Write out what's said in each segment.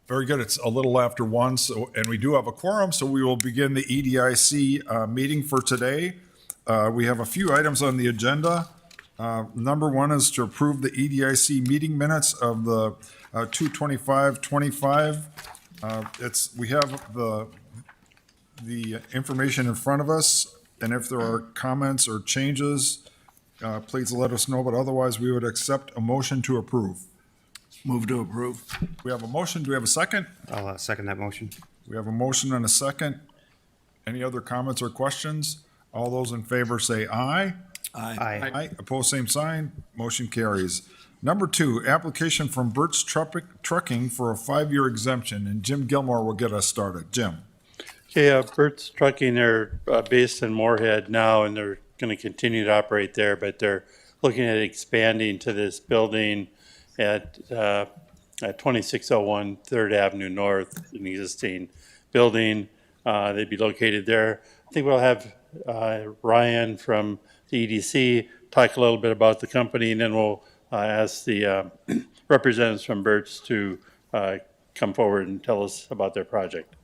Very good. It's a little after 1, so, and we do have a quorum, so we will begin the EDIC meeting for today. We have a few items on the agenda. Number 1 is to approve the EDIC meeting minutes of the 2/25/25. We have the information in front of us, and if there are comments or changes, please let us know, but otherwise we would accept a motion to approve. Move to approve. We have a motion. Do we have a second? I'll second that motion. We have a motion and a second. Any other comments or questions? All those in favor say aye. Aye. Aye. Opposed, same sign. Motion carries. Number 2, application from Burt's Trucking for a 5-year exemption, and Jim Gilmore will get us started. Jim. Okay, Burt's Trucking, they're based in Moorhead now, and they're going to continue to operate there, but they're looking at expanding to this building at 2601 3rd Avenue North, an existing building. They'd be located there. I think we'll have Ryan from the EDC talk a little bit about the company, and then we'll ask the representatives from Burt's to come forward and tell us about their project.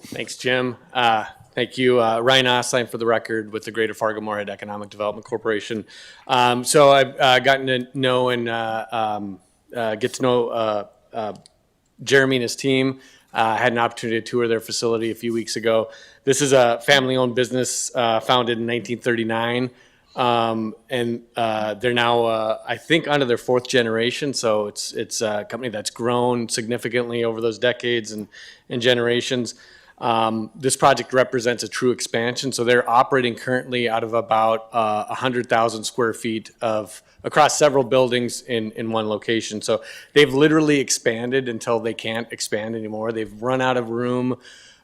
Thanks, Jim. Thank you. Ryan Osline for the record with the Greater Fargo-Moorhead Economic Development Corporation. So I've gotten to know and get to know Jeremy and his team. I had an opportunity to tour their facility a few weeks ago. This is a family-owned business founded in 1939. And they're now, I think, under their 4th generation. So it's a company that's grown significantly over those decades and generations. This project represents a true expansion. So they're operating currently out of about 100,000 square feet across several buildings in one location. So they've literally expanded until they can't expand anymore. They've run out of room.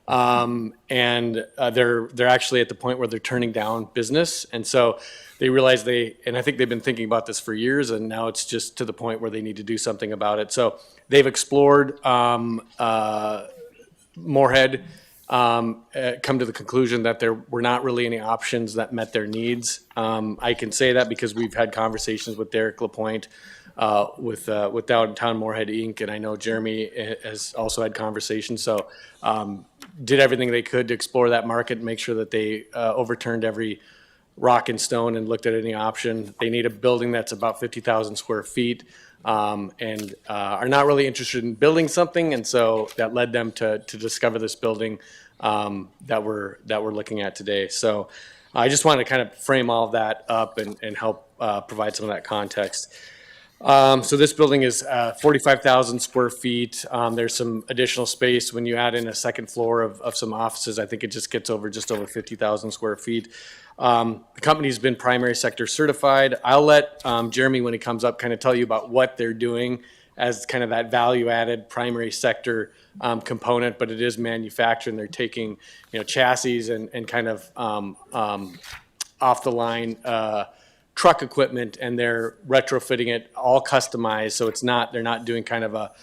And they're actually at the point where they're turning down business. And so they realize and I think they've been thinking about this for years, and now it's just to the point where they need to do something about it. So they've explored Moorhead, come to the conclusion that there were not really any options that met their needs. I can say that because we've had conversations with Derek LaPointe, with Downtown Moorhead Inc., and I know Jeremy has also had conversations. So did everything they could to explore that market and make sure that they overturned every rock and stone and looked at any option. They need a building that's about 50,000 square feet. And are not really interested in building something, and so that led them to discover this building that we're looking at today. So I just wanted to kind of frame all of that up and help provide some of that context. So this building is 45,000 square feet. There's some additional space when you add in a second floor of some offices. I think it just gets just over 50,000 square feet. The company's been primary sector certified. I'll let Jeremy, when he comes up, kind of tell you about what they're doing as kind of that value-added primary sector component, but it is manufacturing. They're taking, chassis and kind of off-the-line truck equipment, and they're retrofitting it all customized. So they're not doing kind of a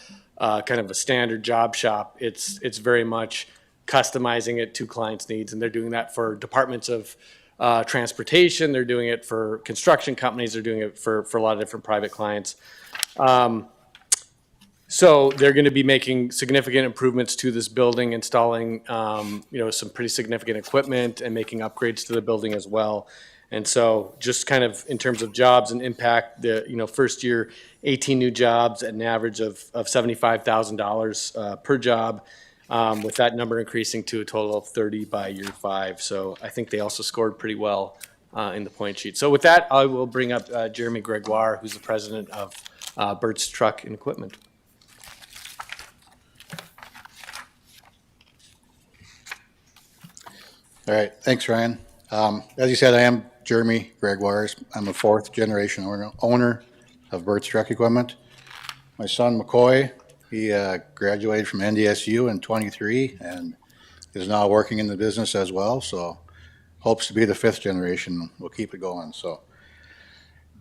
standard job shop. It's very much customizing it to clients' needs, and they're doing that for departments of transportation. They're doing it for construction companies. They're doing it for a lot of different private clients. So they're going to be making significant improvements to this building, installing some pretty significant equipment and making upgrades to the building as well. And so just kind of in terms of jobs and impact, the first year, 18 new jobs at an average of $75,000 per job, with that number increasing to a total of 30 by year 5. So I think they also scored pretty well in the point sheet. So with that, I will bring up Jeremy Gregoire, who's the president of Burt's Truck and Equipment. All right, thanks, Ryan. As you said, I am Jeremy Gregoire. I'm a 4th generation owner of Burt's Truck Equipment. My son McCoy, he graduated from NDSU in 23 and is now working in the business as well. So hopes to be the 5th generation. We'll keep it going. So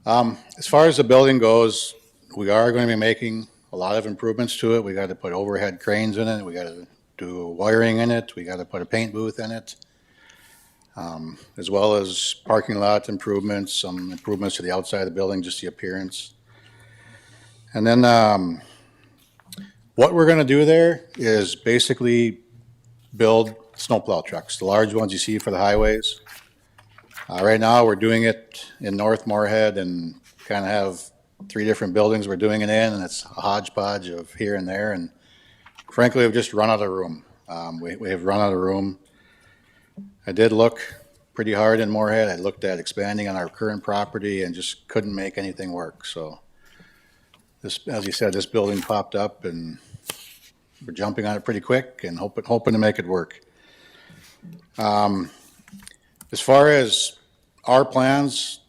as far as the building goes, we are going to be making a lot of improvements to it. We got to put overhead cranes in it. We got to do wiring in it. We got to put a paint booth in it. As well as parking lot improvements, some improvements to the outside of the building, just the appearance. And then, what we're gonna do there is basically build snowplow trucks, the large ones you see for the highways. Right now, we're doing it in North Moorhead and kind of have 3 different buildings we're doing it in, and it's a hodgepodge of here and there, and frankly, we've just run out of room. We have run out of room. I did look pretty hard in Moorhead. I looked at expanding on our current property and just couldn't make anything work, so this, as you said, this building popped up, and we're jumping on it pretty quick and hoping to make it work. As far as our plans,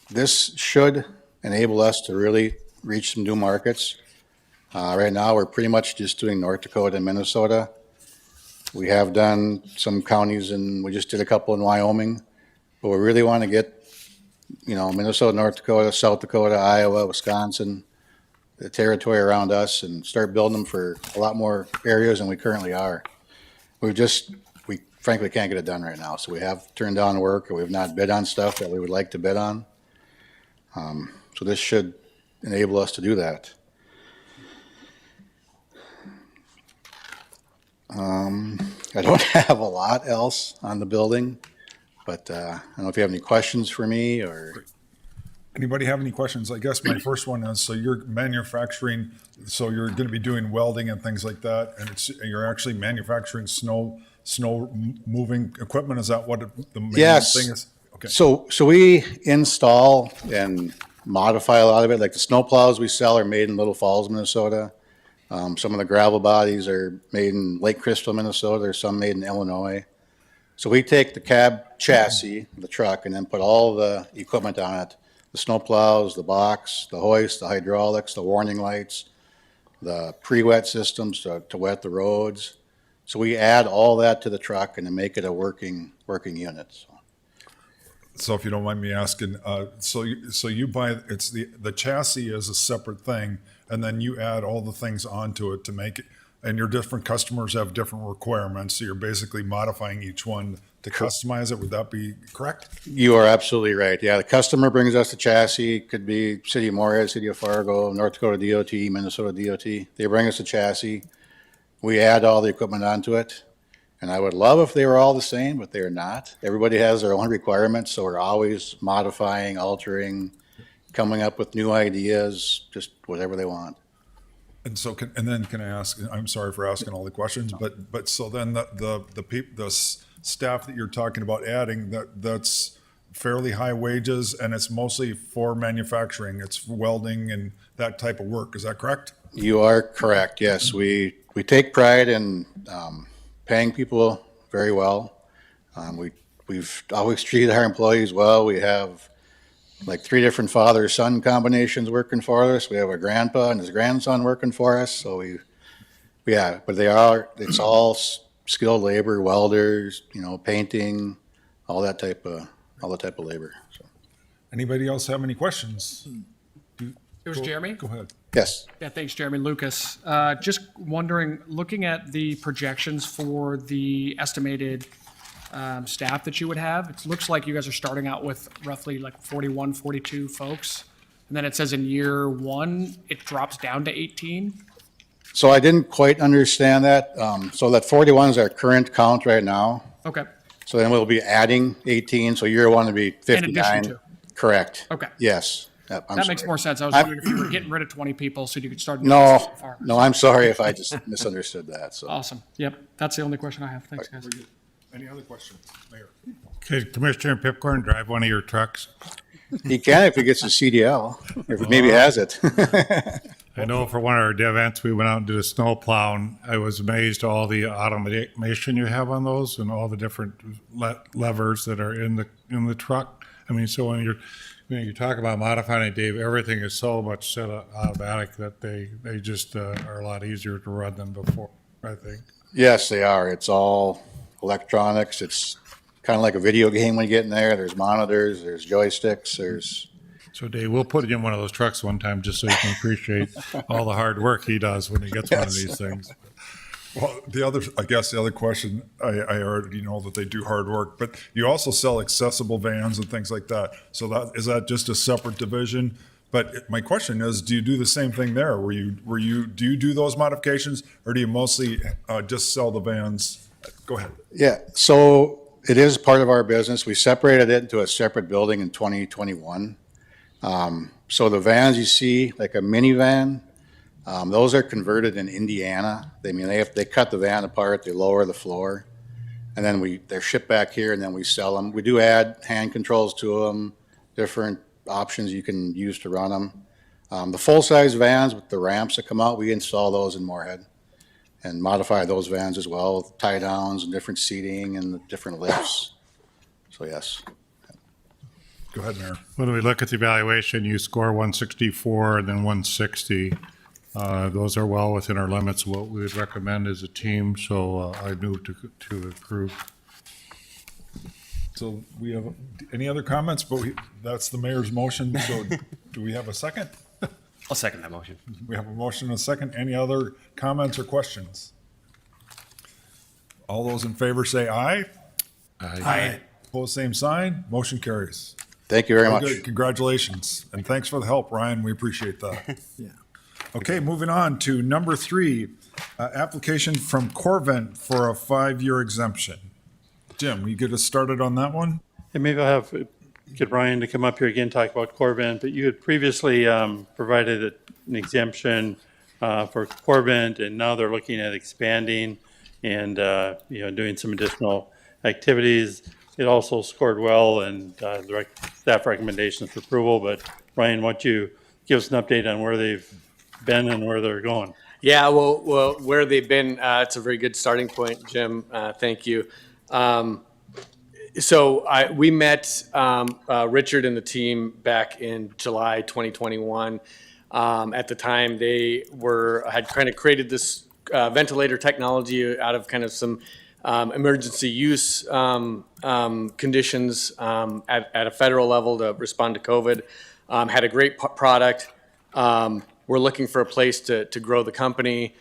this should enable us to really reach some new markets. Right now, we're pretty much just doing North Dakota and Minnesota. We have done some counties, and we just did a couple in Wyoming, but we really want to get, Minnesota, North Dakota, South Dakota, Iowa, Wisconsin, the territory around us, and start building them for a lot more areas than we currently are. We frankly can't get it done right now, so we have turned down work, or we've not bid on stuff that we would like to bid on. So this should enable us to do that. I don't have a lot else on the building, but I don't know if you have any questions for me or. Anybody have any questions? I guess my first one is, so you're manufacturing, so you're going to be doing welding and things like that, and you're actually manufacturing snow moving equipment. Is that what the main Yes. thing is? Okay. So we install and modify a lot of it. Like the snow plows we sell are made in Little Falls, Minnesota. Some of the gravel bodies are made in Lake Crystal, Minnesota. There's some made in Illinois. So we take the cab chassis, the truck, and then put all the equipment on it. The snow plows, the box, the hoist, the hydraulics, the warning lights, the pre-wet systems to wet the roads. So we add all that to the truck and then make it a working unit. So if you don't mind me asking, so you buy, it's the chassis is a separate thing, and then you add all the things onto it to make it, and your different customers have different requirements, so you're basically modifying each one to customize it. Would that be correct? You are absolutely right. Yeah, the customer brings us the chassis. It could be City of Moorhead, City of Fargo, North Dakota DOT, Minnesota DOT. They bring us the chassis. We add all the equipment onto it. And I would love if they were all the same, but they're not. Everybody has their own requirements, so we're always modifying, altering, coming up with new ideas, just whatever they want. And so, can I ask? I'm sorry for asking all the questions, but so then the staff that you're talking about adding, that's fairly high wages, and it's mostly for manufacturing. It's welding and that type of work. Is that correct? You are correct. Yes, we take pride in paying people very well. We've always treated our employees well. We have like 3 different father-son combinations working for us. We have a grandpa and his grandson working for us. So but it's all skilled labor, welders, painting, all that type of labor. So. Anybody else have any questions? It was Jeremy? Go ahead. Yes. Yeah, thanks, Jeremy. Lucas. Just wondering, looking at the projections for the estimated staff that you would have, it looks like you guys are starting out with roughly like 41, 42 folks. And then it says in year 1, it drops down to 18. So I didn't quite understand that. So that 41 is our current count right now. Okay. So then we'll be adding 18. So year 1 would be 59. In addition to. Correct. Okay. Yes. Yep, That makes more sense. I was wondering if you were getting rid of 20 people so you could start. No, farmers. no, I'm sorry if I just misunderstood that. So Awesome. Yep. That's the only question I have. Thanks, guys. Any other questions, Mayor? Could Commissioner Pipcorn drive one of your trucks? he can if he gets a CDL, if maybe has it. I know for one of our events, we went out and did a snow plow, and I was amazed at all the automation you have on those and all the different levers that are in the truck. I mean, so when you talk about modifying it, Dave, everything is so much set automatic that they just are a lot easier to run than before, I think. Yes, they are. It's all electronics. It's kind of like a video game when you get in there. There's monitors, there's joysticks, So Dave, we'll put you in one of those trucks one time just so you can appreciate all the hard work he does when he gets one of these things. Well, the other question, I already know that they do hard work, but you also sell accessible vans and things like that. So is that just a separate division But my question is, do you do the same thing there? Do you do those modifications, or do you mostly just sell the vans? Go ahead. Yeah, so it is part of our business. We separated it into a separate building in 2021. So the vans you see, like a minivan, those are converted in Indiana. They cut the van apart, they lower the floor, and then they're shipped back here, and then we sell them. We do add hand controls to them, different options you can use to run them. The full-size vans with the ramps that come out, we install those in Moorhead and modify those vans as well, tie downs and different seating and different lifts. So yes. Go ahead, Mayor. When we look at the evaluation, you score 164 and then 160. Those are well within our limits of what we would recommend as a team, so I move to approve. So we have, any other comments? But that's the mayor's motion, so do we have a second? I'll second that motion. We have a motion and a second. Any other comments or questions? All those in favor say aye. Aye. Opposed, same sign. Motion carries. Thank you very Very much. good. Congratulations. And thanks for the help, Ryan. We appreciate that. Yeah. Okay, moving on to number 3, application from Corvent for a 5-year exemption. Jim, you get us started on that one? And maybe I'll get Ryan to come up here again, talk about Corvent, but you had previously provided an exemption for Corvent, and now they're looking at expanding and, doing some additional activities. It also scored well, and the staff recommendations for approval, but Ryan, why don't you give us an update on where they've been and where they're going? Yeah, well, where they've been, it's a very good starting point, Jim. Thank you. We met Richard and the team back in July 2021. At the time, they had kind of created this ventilator technology out of kind of some emergency use conditions at a federal level to respond to COVID. Had a great product. We're looking for a place to grow the company.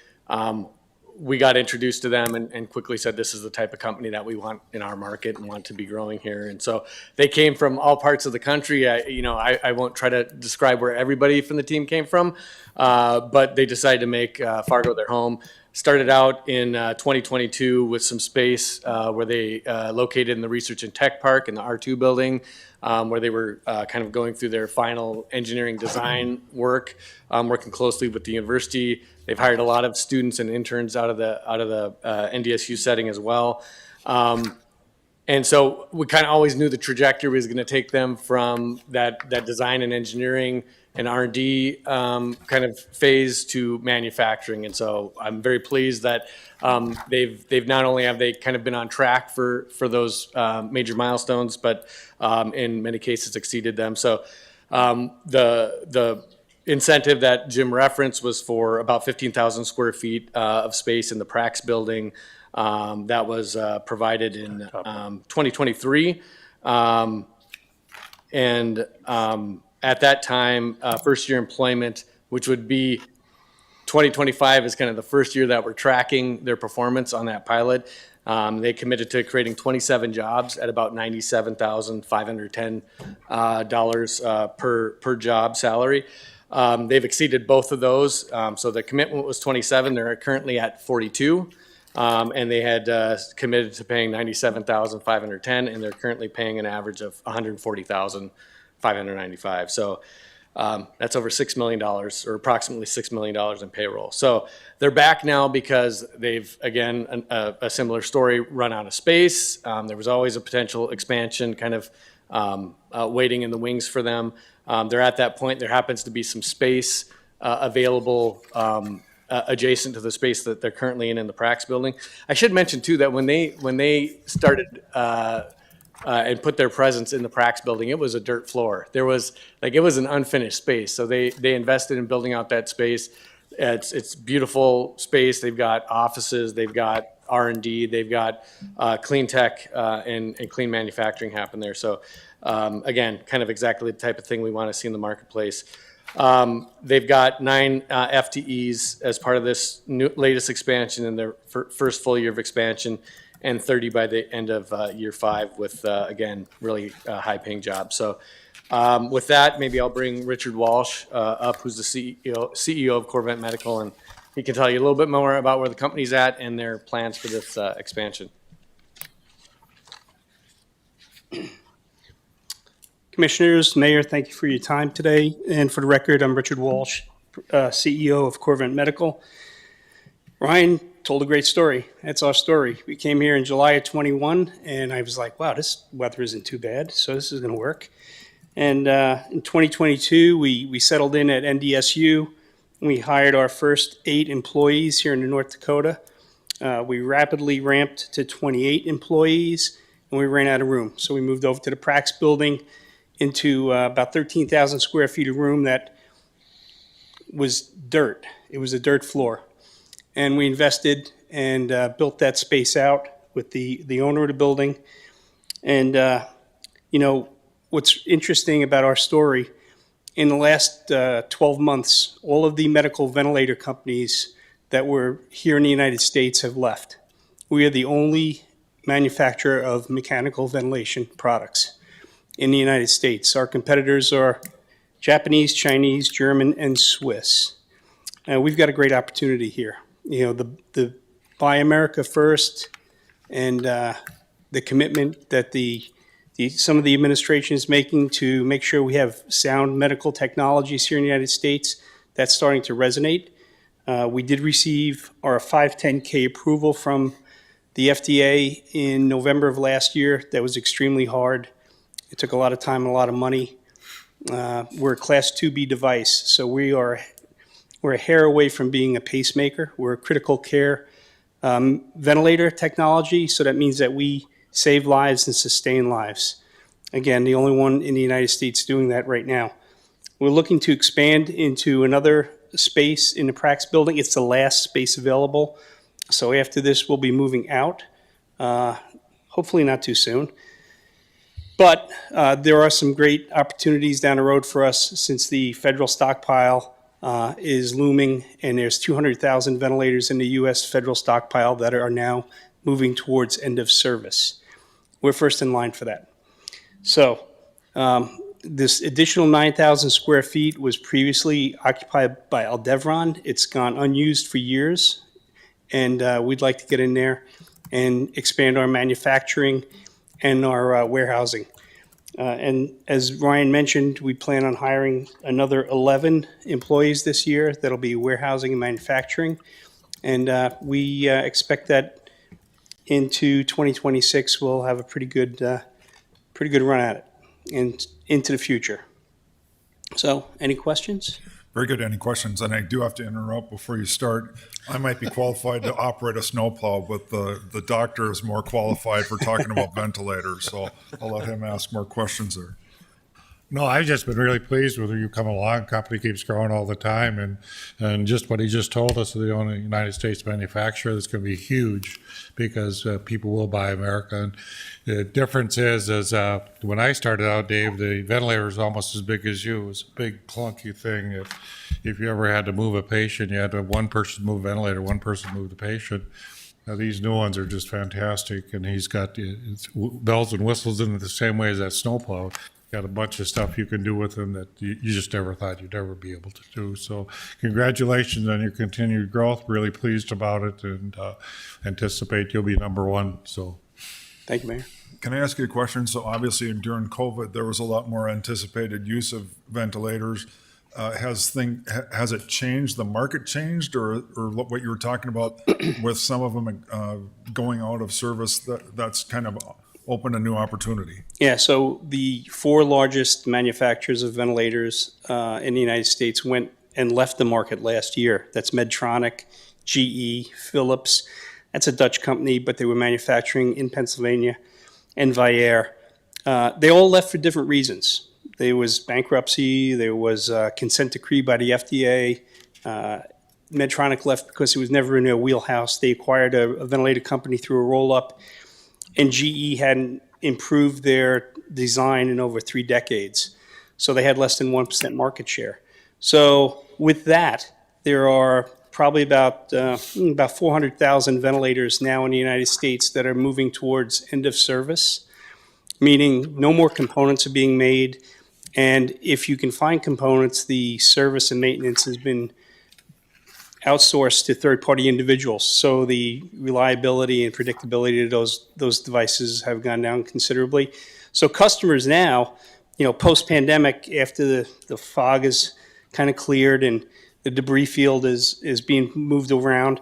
We got introduced to them and quickly said, this is the type of company that we want in our market and want to be growing here. And so they came from all parts of the country. I won't try to describe where everybody from the team came from, but they decided to make Fargo their home. Started out in 2022 with some space where they located in the Research and Tech Park in the R2 building, where they were kind of going through their final engineering design work, working closely with the university. They've hired a lot of students and interns out of the NDSU setting as well. And so we kind of always knew the trajectory was going to take them from that design and engineering and R&D kind of phase to manufacturing. And so I'm very pleased that they've not only have they kind of been on track for those major milestones, but in many cases exceeded them. So the incentive that Jim referenced was for about 15,000 square feet of space in the Prax building that was provided in 2023. At that time, first year employment, which would be 2025 is kind of the first year that we're tracking their performance on that pilot. They committed to creating 27 jobs at about $97,510 per job salary. They've exceeded both of those. So the commitment was 27. They're currently at 42. And they had committed to paying $97,510, and they're currently paying an average of $140,595. So that's over $6 million, or approximately $6 million in payroll. So they're back now because they've, again, a similar story, run out of space. There was always a potential expansion kind of waiting in the wings for them. They're at that point. There happens to be some space available adjacent to the space that they're currently in the Prax building. I should mention too that when they started and put their presence in the Prax building, it was a dirt floor. It was an unfinished space. So they invested in building out that space. It's beautiful space. They've got offices. They've got R&D. They've got clean tech and clean manufacturing happen there. So again, kind of exactly the type of thing we want to see in the marketplace. They've got 9 FTEs as part of this latest expansion in their first full year of expansion, and 30 by the end of year 5 with, again, really high-paying jobs. So With that, maybe I'll bring Richard Walsh up, who's the CEO of Corvent Medical, and he can tell you a little bit more about where the company's at and their plans for this expansion. Commissioners, Mayor, thank you for your time today. And for the record, I'm Richard Walsh, CEO of Corvent Medical. Ryan told a great story. That's our story. We came here in July of 21, and I was like, wow, this weather isn't too bad, so this is going to work. And in 2022, we settled in at NDSU. We hired our first 8 employees here in North Dakota. We rapidly ramped to 28 employees, and we ran out of room. So we moved over to the Prax building into about 13,000 square feet of room that was dirt. It was a dirt floor. And we invested and built that space out with the owner of the building. And, you know, what's interesting about our story, in the last 12 months, all of the medical ventilator companies that were here in the United States have left. We are the only manufacturer of mechanical ventilation products in the United States. Our competitors are Japanese, Chinese, German, and Swiss. We've got a great opportunity here. You know, the Buy America First and the commitment that some of the administration is making to make sure we have sound medical technologies here in the United States, that's starting to resonate. We did receive our 510K approval from the FDA in November of last year. That was extremely hard. It took a lot of time and a lot of money. We're a Class 2B device, so we're a hair away from being a pacemaker. We're a critical care ventilator technology, so that means that we save lives and sustain lives. Again, the only one in the United States doing that right now. We're looking to expand into another space in the Prax building. It's the last space available, so after this, we'll be moving out, hopefully not too soon. But there are some great opportunities down the road for us since the federal stockpile is looming, and there's 200,000 ventilators in the U.S. federal stockpile that are now moving towards end of service. We're first in line for that. So this additional 9,000 square feet was previously occupied by Aldevron. It's gone unused for years, and we'd like to get in there and expand our manufacturing and our warehousing. And as Ryan mentioned, we plan on hiring another 11 employees this year. That'll be warehousing and manufacturing. And we expect that into 2026, we'll have a pretty good run at it and into the future. So any questions? Very good. Any questions? And I do have to interrupt before you start. I might be qualified to operate a snowplow, but the doctor is more qualified for talking about ventilators. So I'll let him ask more questions there. No, I've just been really pleased with where you come along. Company keeps growing all the time, and just what he just told us, the only United States manufacturer that's going to be huge because people will buy America. And the difference is when I started out, Dave, the ventilator was almost as big as you. It was a big clunky thing. If you ever had to move a patient, you had to have one person move a ventilator, one person move the patient. Now, these new ones are just fantastic, and he's got bells and whistles in it the same way as that snowplow. Got a bunch of stuff you can do with them that you just never thought you'd ever be able to do. So congratulations on your continued growth. Really pleased about it, and anticipate you'll be number one. So Thank you, Mayor. Can I ask you a question? So obviously during COVID, there was a lot more anticipated use of ventilators. Has it changed? The market changed, or what you were talking about with some of them going out of service? That's kind of opened a new opportunity. Yeah, so the 4 largest manufacturers of ventilators in the United States went and left the market last year. That's Medtronic, GE, Philips. That's a Dutch company, but they were manufacturing in Pennsylvania, and Vyaire. They all left for different reasons. There was bankruptcy, there was a consent decree by the FDA. Medtronic left because it was never in their wheelhouse. They acquired a ventilator company through a roll-up, and GE hadn't improved their design in over 3 decades. So they had less than 1% market share. So with that, there are probably about 400,000 ventilators now in the United States that are moving towards end of service, meaning no more components are being made, And if you can find components, the service and maintenance has been outsourced to third-party individuals. So the reliability and predictability of those devices have gone down considerably. So customers now, post-pandemic, after the fog is kind of cleared and the debris field is being moved around,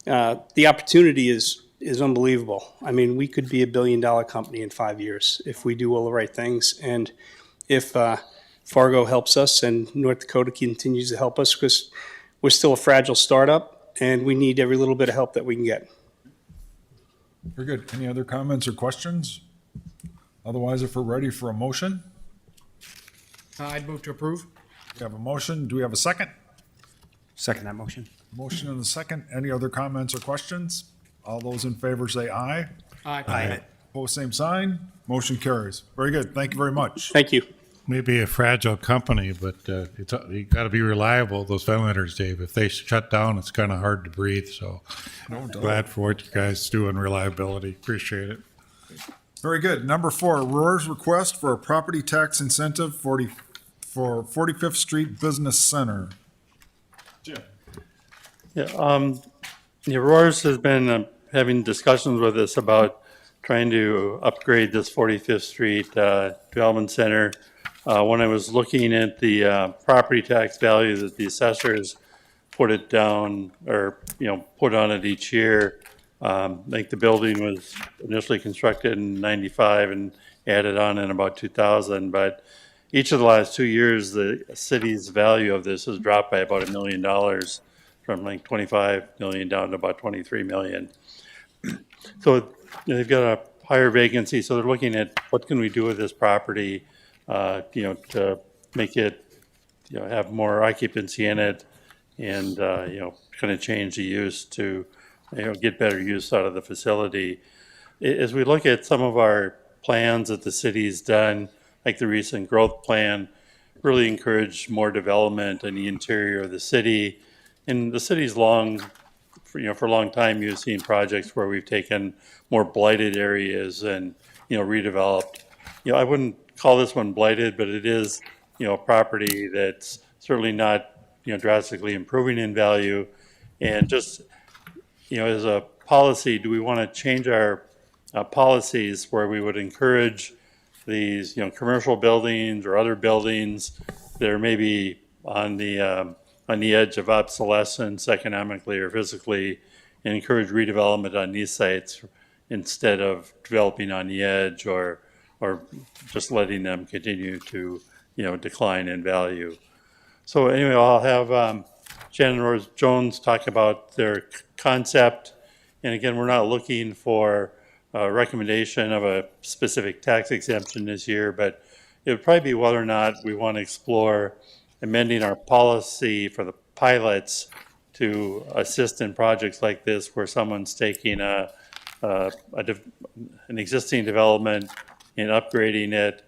the opportunity is unbelievable. I mean, we could be $1 billion company in 5 years if we do all the right things. And if Fargo helps us and North Dakota continues to help us, because we're still a fragile startup and we need every little bit of help that we can get. Very good. Any other comments or questions? Otherwise, if we're ready for a motion, I'd move to approve. we have a motion. Do we have a second? Second that motion. Motion and a second. Any other comments or questions? All those in favor say aye. Aye. Opposed, same sign. Motion carries. Very good. Thank you very much. Thank you. Maybe a fragile company, but you got to be reliable, those ventilators, Dave. If they shut down, it's kind of hard to breathe. So No doubt. glad for what you guys do in reliability. Appreciate it. Very good. Number 4, Aurora's request for a property tax incentive for 45th Street Business Center. Roars has been having discussions with us about trying to upgrade this 45th Street Development Center. When I was looking at the property tax value that the assessors put it down, or, put on it each year, I think the building was initially constructed in 95 and added on in about 2000, but each of the last 2 years, the city's value of this has dropped by about $1 million, from like 25 million down to about 23 million. So they've got a higher vacancy, so they're looking at what can we do with this property, to make it, have more occupancy in it, and kind of change the use to, get better use out of the facility. As we look at some of our plans that the city's done, like the recent growth plan, really encourage more development in the interior of the city. And the city's for a long time, you've seen projects where we've taken more blighted areas and, redeveloped. I wouldn't call this one blighted, but it is, a property that's certainly not, drastically improving in value. And just, as a policy, do we want to change our policies where we would encourage these, commercial buildings or other buildings that are maybe on the edge of obsolescence economically or physically, and encourage redevelopment on these sites instead of developing on the edge or just letting them continue to, decline in value. So anyway, I'll have Shannon Rose-Jones talk about their concept. And again, we're not looking for a recommendation of a specific tax exemption this year, but it would probably be whether or not we want to explore amending our policy for the pilots to assist in projects like this, where someone's taking an existing development and upgrading it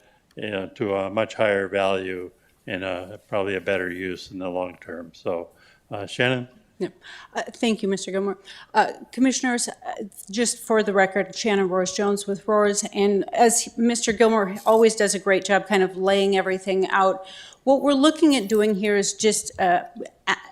to a much higher value and probably a better use in the long term. So, Shannon? Yeah. Thank you, Mr. Gilmore. Commissioners, just for the record, Shannon Royce-Jones with Roars, and as Mr. Gilmore always does a great job kind of laying everything out, what we're looking at doing here is just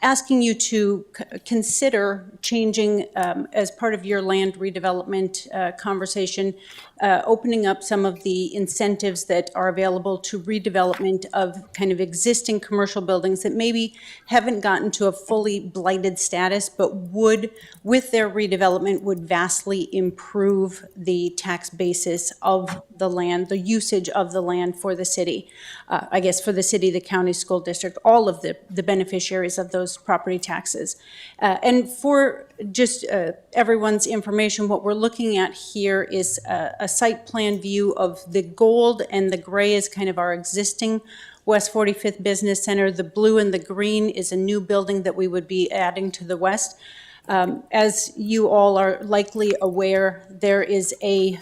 asking you to consider changing, as part of your land redevelopment conversation, opening up some of the incentives that are available to redevelopment of kind of existing commercial buildings that maybe haven't gotten to a fully blighted status, but would, with their redevelopment, would vastly improve the tax basis of the land, the usage of the land for the city. I guess for the city, the county, school district, all of the beneficiaries of those property taxes. And for just everyone's information, what we're looking at here is a site plan view of the gold, and the gray is kind of our existing West 45th Business Center. The blue and the green is a new building that we would be adding to the west. As you all are likely aware, there is a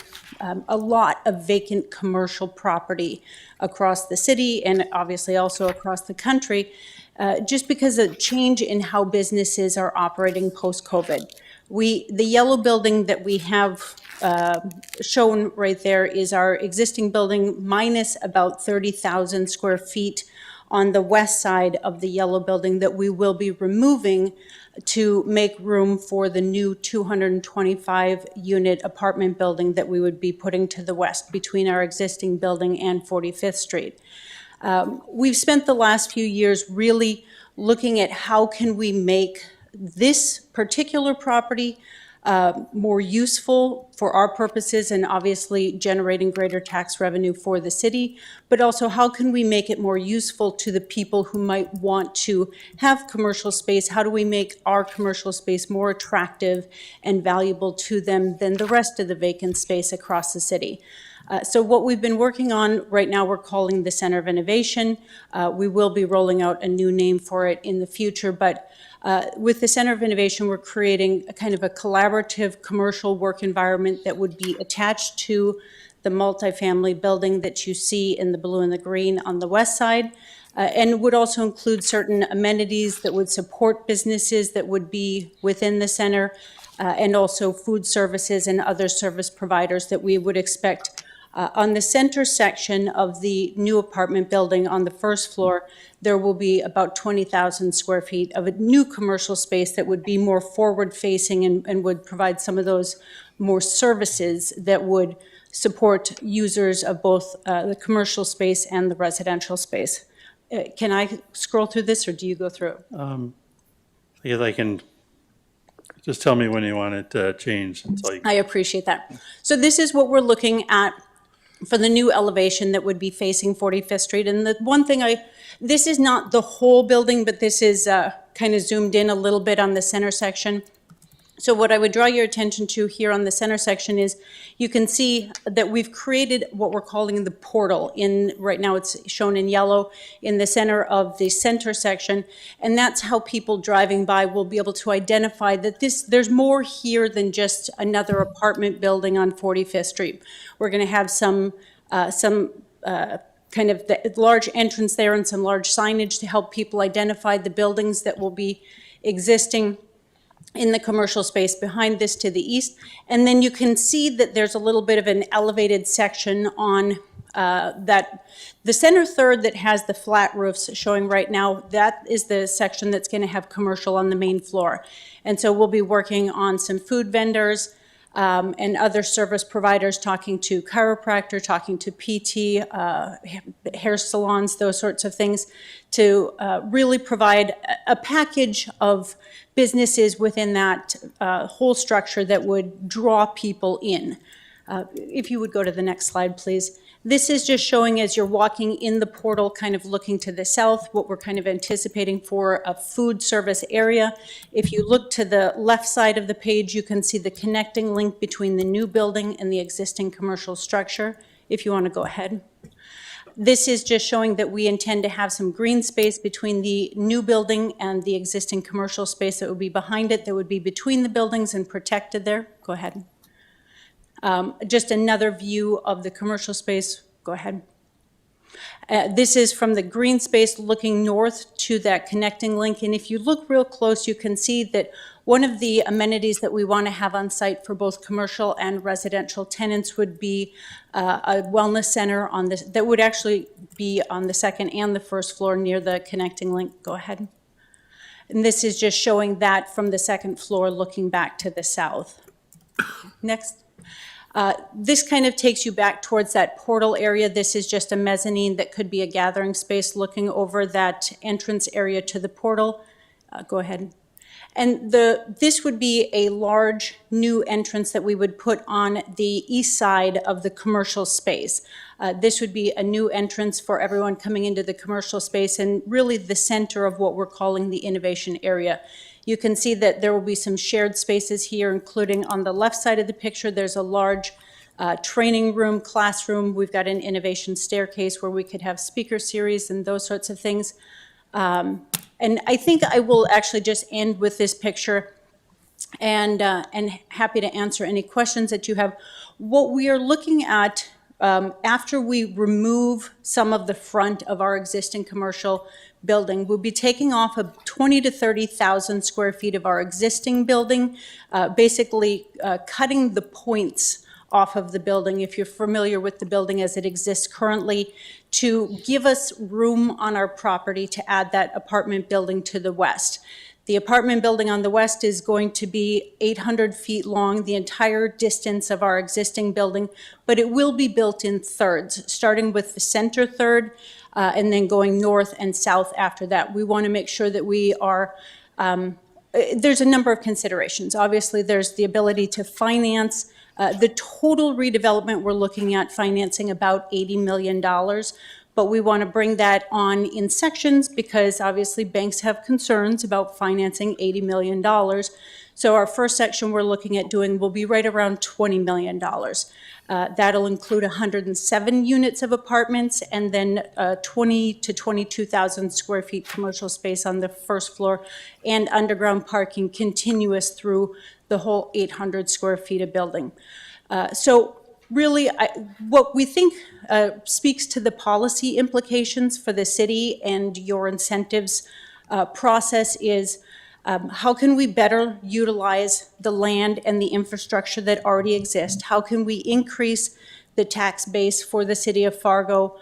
lot of vacant commercial property across the city and obviously also across the country, just because of change in how businesses are operating post-COVID. The yellow building that we have shown right there is our existing building minus about 30,000 square feet on the west side of the yellow building that we will be removing to make room for the new 225-unit apartment building that we would be putting to the west between our existing building and 45th Street. We've spent the last few years really looking at how can we make this particular property more useful for our purposes and obviously generating greater tax revenue for the city, but also how can we make it more useful to the people who might want to have commercial space? How do we make our commercial space more attractive and valuable to them than the rest of the vacant space across the city? So what we've been working on right now, we're calling the Center of Innovation. We will be rolling out a new name for it in the future, but with the Center of Innovation, we're creating a kind of a collaborative commercial work environment that would be attached to the multifamily building that you see in the blue and the green on the west side, and would also include certain amenities that would support businesses that would be within the center, and also food services and other service providers that we would expect. On the center section of the new apartment building on the first floor, there will be about 20,000 square feet of a new commercial space that would be more forward-facing and would provide some of those more services that would support users of both the commercial space and the residential space. Can I scroll through this, or do you go through it? I guess I can, just tell me when you want it changed. Until you, I appreciate that. So this is what we're looking at for the new elevation that would be facing 45th Street. And the one thing this is not the whole building, but this is kind of zoomed in a little bit on the center section. So what I would draw your attention to here on the center section is you can see that we've created what we're calling the portal. Right now it's shown in yellow in the center of the center section, and that's how people driving by will be able to identify that there's more here than just another apartment building on 45th Street. We're going to have some kind of the large entrance there and some large signage to help people identify the buildings that will be existing in the commercial space behind this to the east. And then you can see that there's a little bit of an elevated section on that, the center third that has the flat roofs showing right now, that is the section that's going to have commercial on the main floor. And so we'll be working on some food vendors and other service providers, talking to chiropractor, talking to PT, hair salons, those sorts of things, to really provide a package of businesses within that whole structure that would draw people in. If you would go to the next slide, please. This is just showing as you're walking in the portal, kind of looking to the south, what we're kind of anticipating for a food service area. If you look to the left side of the page, you can see the connecting link between the new building and the existing commercial structure. If you want to go ahead. This is just showing that we intend to have some green space between the new building and the existing commercial space that would be behind it, that would be between the buildings and protected there. Go ahead. Just another view of the commercial space. Go ahead. This is from the green space looking north to that connecting link. And if you look real close, you can see that one of the amenities that we want to have on site for both commercial and residential tenants would be a wellness center on this that would actually be on the second and the first floor near the connecting link. Go ahead. And this is just showing that from the second floor looking back to the south. Next. This kind of takes you back towards that portal area. This is just a mezzanine that could be a gathering space looking over that entrance area to the portal. Go ahead. And this would be a large new entrance that we would put on the east side of the commercial space. This would be a new entrance for everyone coming into the commercial space and really the center of what we're calling the innovation area. You can see that there will be some shared spaces here, including on the left side of the picture, there's a large training room, classroom. We've got an innovation staircase where we could have speaker series and those sorts of things. And I think I will actually just end with this picture and happy to answer any questions that you have. What we are looking at after we remove some of the front of our existing commercial building. We'll be taking off of 20 to 30,000 square feet of our existing building, basically cutting the points off of the building, if you're familiar with the building as it exists currently, to give us room on our property to add that apartment building to the west. The apartment building on the west is going to be 800 feet long, the entire distance of our existing building, but it will be built in thirds, starting with the center third and then going north and south after that. We want to make sure that we are, there's a number of considerations. Obviously, there's the ability to finance. The total redevelopment, we're looking at financing about $80 million. But we want to bring that on in sections because obviously banks have concerns about financing $80 million. So our first section we're looking at doing will be right around $20 million. That'll include 107 units of apartments and then 20 to 22,000 square feet commercial space on the first floor and underground parking continuous through the whole 800 square feet of building. So really, what we think speaks to the policy implications for the city and your incentives process is how can we better utilize the land and the infrastructure that already exists? How can we increase the tax base for the city of Fargo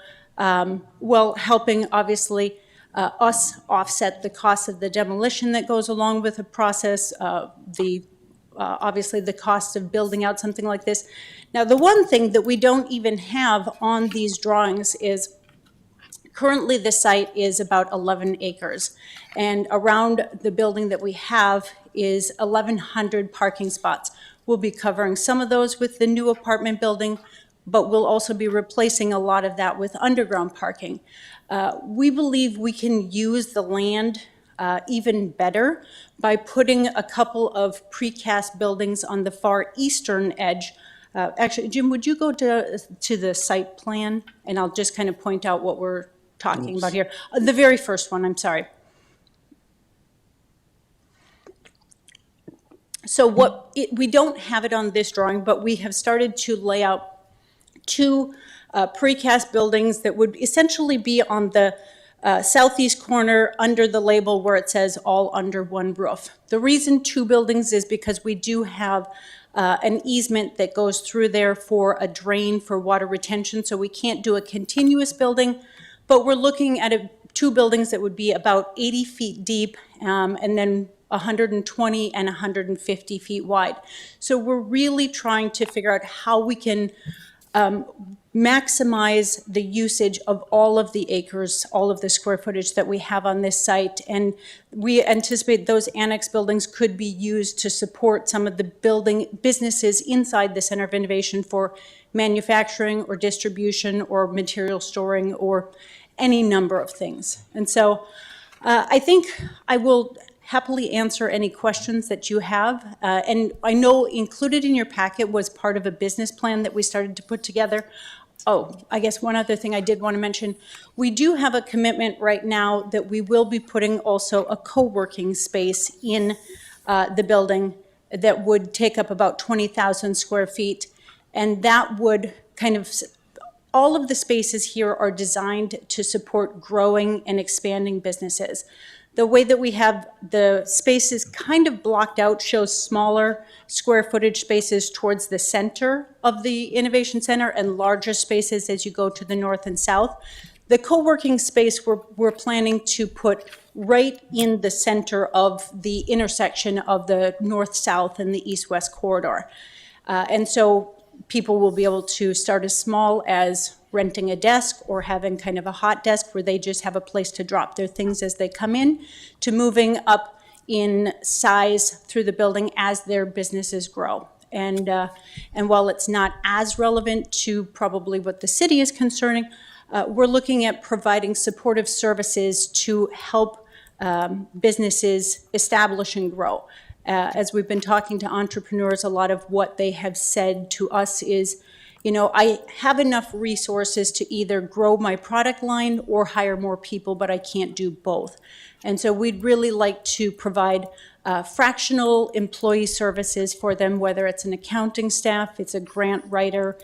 while helping, obviously, us offset the cost of the demolition that goes along with the process, obviously the cost of building out something like this. Now, the one thing that we don't even have on these drawings is currently the site is about 11 acres. And around the building that we have is 1,100 parking spots. We'll be covering some of those with the new apartment building, but we'll also be replacing a lot of that with underground parking. We believe we can use the land even better by putting a couple of precast buildings on the far eastern edge. Actually, Jim, would you go to the site plan? And I'll just kind of point out what we're talking about here. The very first one, I'm sorry. So we don't have it on this drawing, but we have started to lay out two precast buildings that would essentially be on the southeast corner under the label where it says all under one roof. The reason two buildings is because we do have an easement that goes through there for a drain for water retention, so we can't do a continuous building, but we're looking at two buildings that would be about 80 feet deep and then 120 and 150 feet wide. So we're really trying to figure out how we can maximize the usage of all of the acres, all of the square footage that we have on this site. And we anticipate those annex buildings could be used to support some of the businesses inside the Center of Innovation for manufacturing or distribution or material storing or any number of things. And so I think I will happily answer any questions that you have. And I know included in your packet was part of a business plan that we started to put together. Oh, I guess one other thing I did want to mention, we do have a commitment right now that we will be putting also a co-working space in the building that would take up about 20,000 square feet. And that would kind of, all of the spaces here are designed to support growing and expanding businesses. The way that we have the spaces kind of blocked out shows smaller square footage spaces towards the center of the Innovation Center and larger spaces as you go to the north and south. The co-working space we're planning to put right in the center of the intersection of the north-south and the east-west corridor. And so people will be able to start as small as renting a desk or having kind of a hot desk where they just have a place to drop their things as they come in, to moving up in size through the building as their businesses grow. And while it's not as relevant to probably what the city is concerning, we're looking at providing supportive services to help businesses establish and grow. As we've been talking to entrepreneurs, a lot of what they have said to us is, you know, I have enough resources to either grow my product line or hire more people, but I can't do both. And so we'd really like to provide fractional employee services for them, whether it's an accounting staff, it's a grant writer,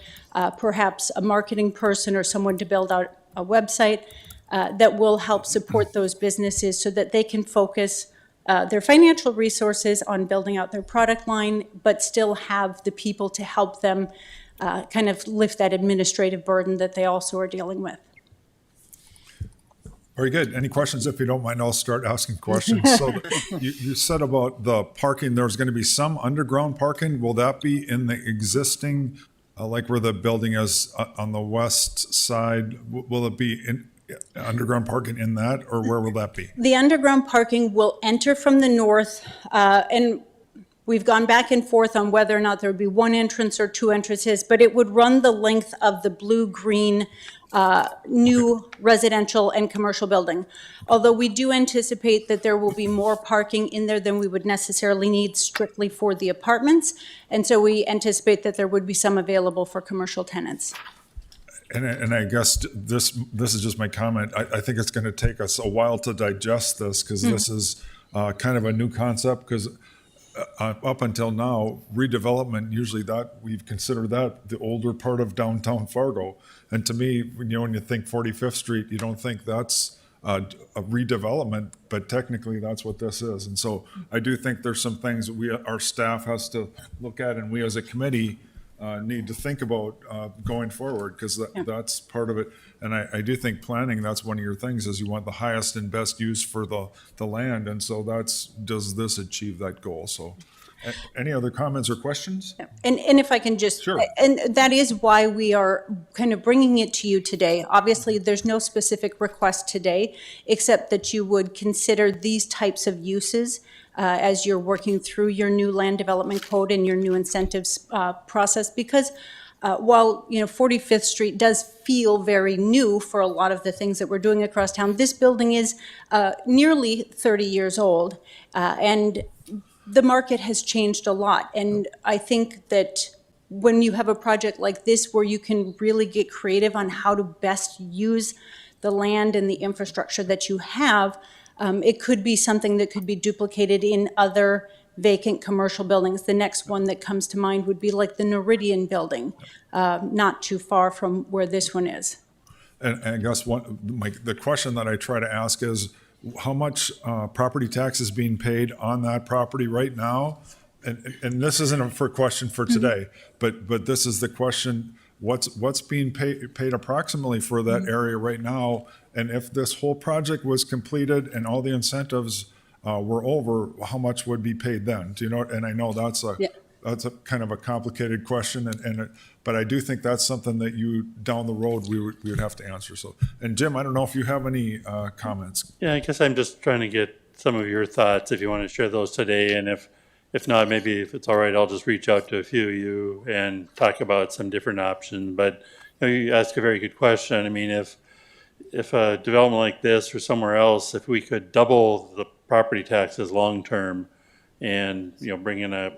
perhaps a marketing person or someone to build out a website. that will help support those businesses so that they can focus their financial resources on building out their product line, but still have the people to help them kind of lift that administrative burden that they also are dealing with. Very good. Any questions? If you don't mind, I'll start asking questions. So you said about the parking, there's going to be some underground parking. Will that be in the existing, like where the building is on the west side? Will it be in underground parking in that, or where will that be? The underground parking will enter from the north, and we've gone back and forth on whether or not there would be one entrance or two entrances, but it would run the length of the blue-green new residential and commercial building. Although we do anticipate that there will be more parking in there than we would necessarily need strictly for the apartments, and so we anticipate that there would be some available for commercial tenants. And I guess this is just my comment. I think it's going to take us a while to digest this because this is kind of a new concept because up until now, redevelopment, usually that we've considered that the older part of downtown Fargo. And to me, when you think 45th Street, you don't think that's a redevelopment, but technically that's what this is. And so I do think there's some things that our staff has to look at and we as a committee need to think about going forward because that's part of it. And I do think planning, that's one of your things is you want the highest and best use for the land. And so does this achieve that goal? So any other comments or questions? And if I can just, Sure. and that is why we are kind of bringing it to you today. Obviously, there's no specific request today, except that you would consider these types of uses as you're working through your new land development code and your new incentives process. Because while 45th Street does feel very new for a lot of the things that we're doing across town, this building is nearly 30 years old, and the market has changed a lot. And I think that when you have a project like this where you can really get creative on how to best use the land and the infrastructure that you have, it could be something that could be duplicated in other vacant commercial buildings. The next one that comes to mind would be like the Noridian building, not too far from where this one is. And I guess the question that I try to ask is, how much property tax is being paid on that property right now? And this isn't a question for today, but this is the question, what's being paid approximately for that area right now? And if this whole project was completed and all the incentives were over, how much would be paid then? Do you know? And I know that's a kind of a complicated question, but I do think that's something that down the road we would have to answer. So, and Jim, I don't know if you have any comments. Yeah, I guess I'm just trying to get some of your thoughts if you want to share those today. And if not, maybe if it's all right, I'll just reach out to a few of you and talk about some different options. But you ask a very good question. I mean, if a development like this or somewhere else, if we could double the property taxes long-term and, bring in a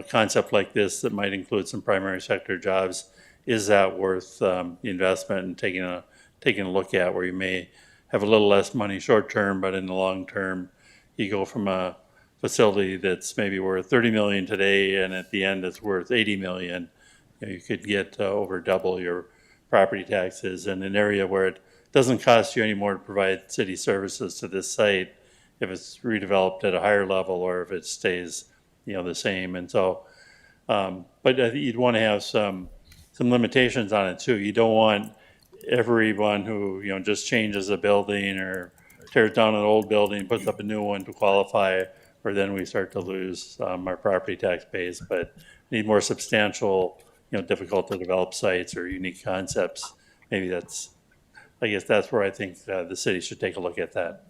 concept like this that might include some primary sector jobs, is that worth the investment and taking a look at where you may have a little less money short-term, but in the long term, you go from a facility that's maybe worth 30 million today and at the end it's worth 80 million. You could get over double your property taxes in an area where it doesn't cost you any more to provide city services to this site if it's redeveloped at a higher level or if it stays the same. And so, but I think you'd want to have some limitations on it too. You don't want everyone who, just changes a building or tears down an old building, puts up a new one to qualify, or then we start to lose our property tax base. But need more substantial, difficult to develop sites or unique concepts. Maybe I guess that's where I think the city should take a look at that.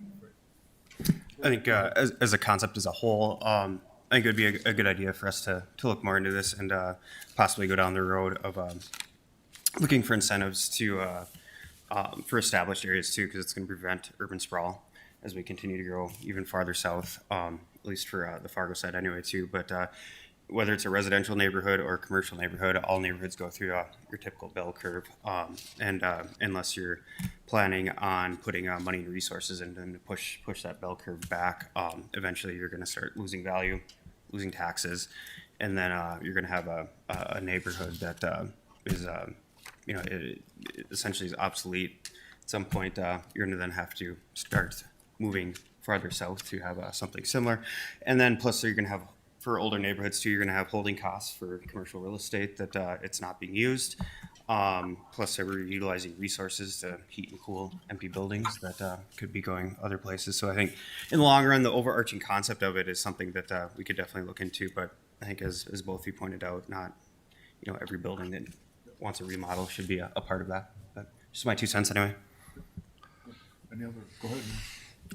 I think as a concept as a whole, I think it would be a good idea for us to look more into this and possibly go down the road of looking for incentives for established areas too, because it's going to prevent urban sprawl as we continue to grow even farther south, at least for the Fargo side anyway too. But whether it's a residential neighborhood or a commercial neighborhood, all neighborhoods go through your typical bell curve. And unless you're planning on putting money and resources in to push that bell curve back, eventually you're going to start losing value, losing taxes, and then you're going to have a neighborhood that is, it essentially is obsolete some point, you're going to then have to start moving farther south to have something similar. And then plus you're going to have, for older neighborhoods too, you're going to have holding costs for commercial real estate that it's not being used. Plus we're utilizing resources to heat and cool empty buildings that could be going other places. So I think in the long run, the overarching concept of it is something that we could definitely look into. But I think as both of you pointed out, not, every building that wants a remodel should be a part of that. But just my 2 cents anyway. Any other, go ahead.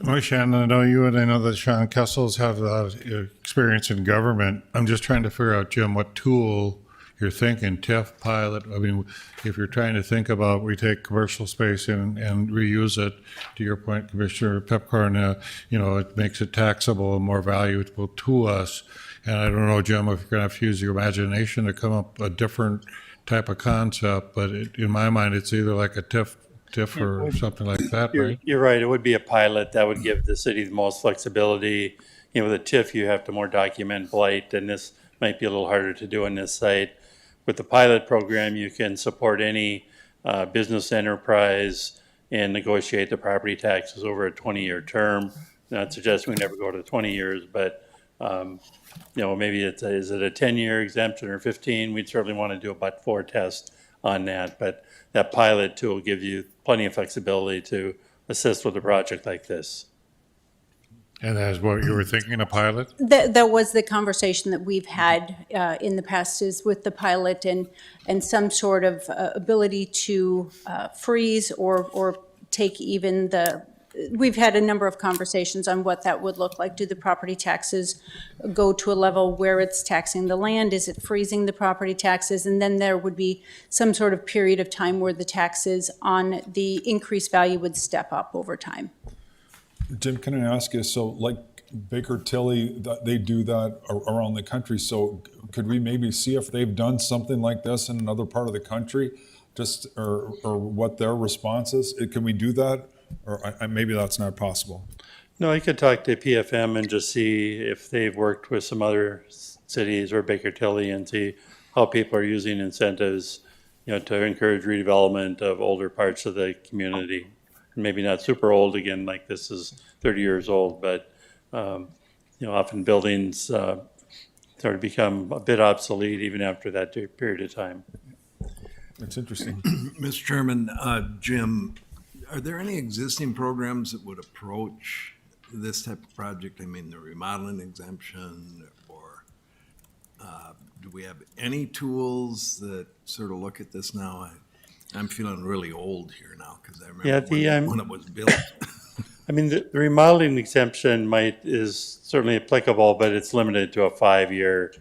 Well, Shannon, I know you and I know that Sean Kessel's have a lot of experience in government. I'm just trying to figure out, Jim, what tool you're thinking, TIF, pilot. I mean, if you're trying to think about, we take commercial space and reuse it, to your point, Commissioner Pepcorn, it makes it taxable and more valuable to us. And I don't know, Jim, if you're going to have to use your imagination to come up with a different type of concept, but in my mind, it's either like a TIF or something like that, right? You're right. It would be a pilot that would give the city the most flexibility. With a TIF, you have to more document blight, and this might be a little harder to do on this site. With the pilot program, you can support any business enterprise and negotiate the property taxes over a 20-year term. Not suggesting we never go to 20 years, but maybe is it a 10-year exemption or 15? We'd certainly want to do a but-for test on that, but that pilot tool will give you plenty of flexibility to assist with a project like this. And that's what you were thinking, a pilot? That was the conversation that we've had in the past, is with the pilot and some sort of ability to freeze or take even we've had a number of conversations on what that would look like. Do the property taxes go to a level where it's taxing the land? Is it freezing the property taxes? And then there would be some sort of period of time where the taxes on the increased value would step up over time. Jim, can I ask you, so like Baker Tilly, they do that around the country, so could we maybe see if they've done something like this in another part of the country, or what their response is? Can we do that, or maybe that's not possible? No, I could talk to PFM and just see if they've worked with some other cities or Baker Tilly and see how people are using incentives, to encourage redevelopment of older parts of the community. Maybe not super old, again, like this is 30 years old, but, often buildings sort of become a bit obsolete even after that period of time. It's interesting. Mr. Chairman, Jim, are there any existing programs that would approach this type of project? I mean, the remodeling exemption, or do we have any tools that sort of look at this now? I'm feeling really old here now because I remember when it was built. I mean, the remodeling exemption is certainly applicable, but it's limited to a 5-year,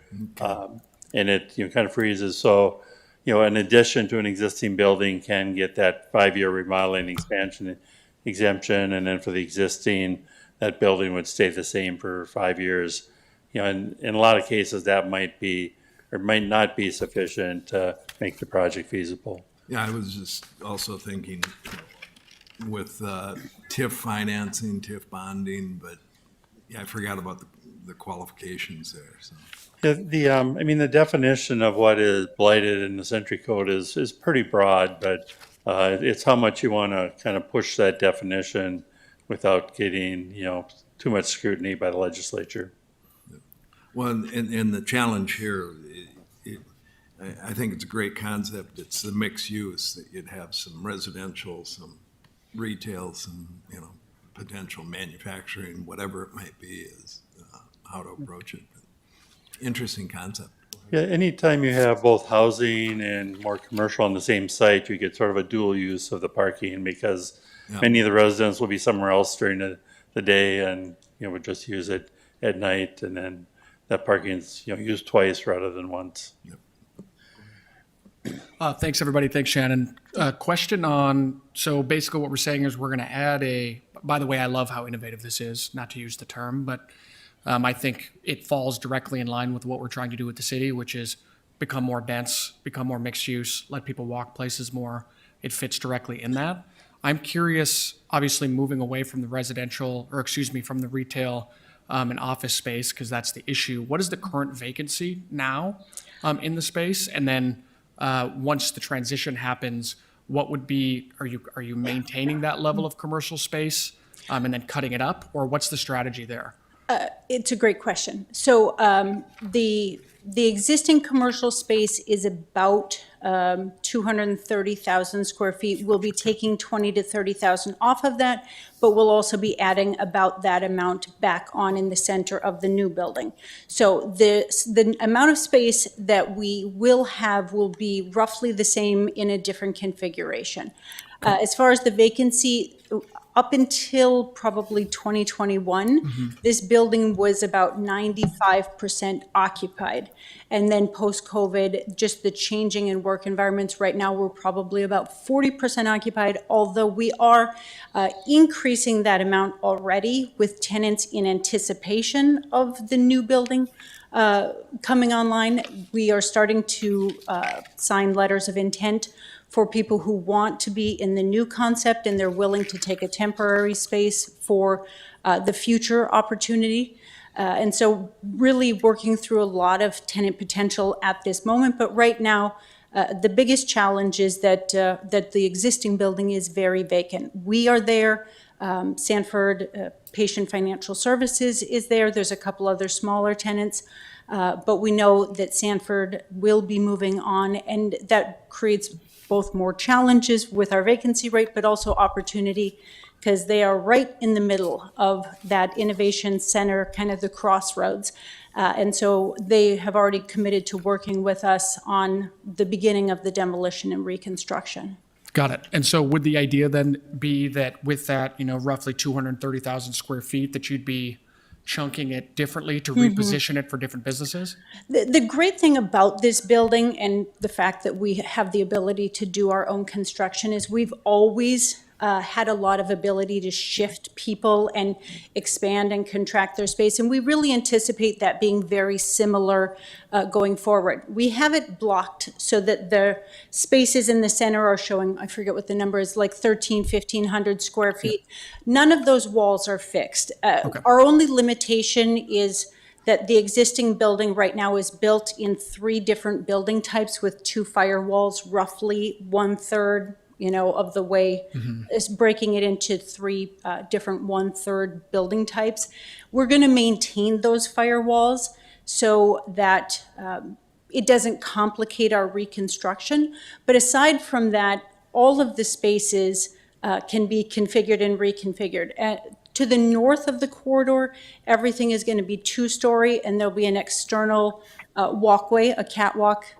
and it kind of freezes. So, in addition to an existing building, can get that 5-year remodeling expansion exemption, and then for the existing, that building would stay the same for 5 years. And in a lot of cases, that might be or might not be sufficient to make the project feasible. Yeah, I was just also thinking with TIF financing, TIF bonding, but I forgot about the qualifications there. So The definition of what is blighted in the Century Code is pretty broad, but it's how much you want to kind of push that definition without getting, too much scrutiny by the legislature. Well, and the challenge here, I think it's a great concept. It's the mixed use, that you'd have some residential, some retail, some, potential manufacturing, whatever it might be, is how to approach it. But interesting concept. Yeah, anytime you have both housing and more commercial on the same site, you get sort of a dual use of the parking, because many of the residents will be somewhere else during the day and, would just use it at night, and then that parking is, used twice rather than once. Yep. Thanks, everybody. Thanks, Shannon. Question on, so basically what we're saying is we're going to add by the way, I love how innovative this is, not to use the term, but I think it falls directly in line with what we're trying to do with the city, which is become more dense, become more mixed use, let people walk places more. It fits directly in that. I'm curious, obviously moving away from the from the retail and office space, because that's the issue. What is the current vacancy now in the space? And then once the transition happens, what would be, are you maintaining that level of commercial space and then cutting it up, or what's the strategy there? It's a great question. So the existing commercial space is about 230,000 square feet. We'll be taking 20 to 30,000 off of that, but we'll also be adding about that amount back on in the center of the new building. So the amount of space that we will have will be roughly the same in a different configuration. As far as the vacancy, up until probably 2021, this building was about 95% occupied. And then post-COVID, just the changing in work environments, right now we're probably about 40% occupied, although we are increasing that amount already with tenants in anticipation of the new building coming online. We are starting to sign letters of intent for people who want to be in the new concept and they're willing to take a temporary space for the future opportunity. And so really working through a lot of tenant potential at this moment. But right now, the biggest challenge is that the existing building is very vacant. We are there. Sanford Patient Financial Services is there. There's a couple other smaller tenants. But we know that Sanford will be moving on, and that creates both more challenges with our vacancy rate, but also opportunity, because they are right in the middle of that innovation center, kind of the crossroads. And so they have already committed to working with us on the beginning of the demolition and reconstruction. Got it. And so would the idea then be that with that, roughly 230,000 square feet, that you'd be chunking it differently to reposition it for different businesses? The great thing about this building and the fact that we have the ability to do our own construction is we've always had a lot of ability to shift people and expand and contract their space. And we really anticipate that being very similar going forward. We have it blocked so that the spaces in the center are showing, I forget what the number is, like 1,500 square feet. None of those walls are fixed. Our only limitation is that the existing building right now is built in 3 different building types with 2 firewalls, roughly 1/3 of the way, is breaking it into 3 different 1/3 building types. We're going to maintain those firewalls so that it doesn't complicate our reconstruction. But aside from that, all of the spaces can be configured and reconfigured. To the north of the corridor, everything is going to be 2-story, and there'll be an external walkway, a catwalk,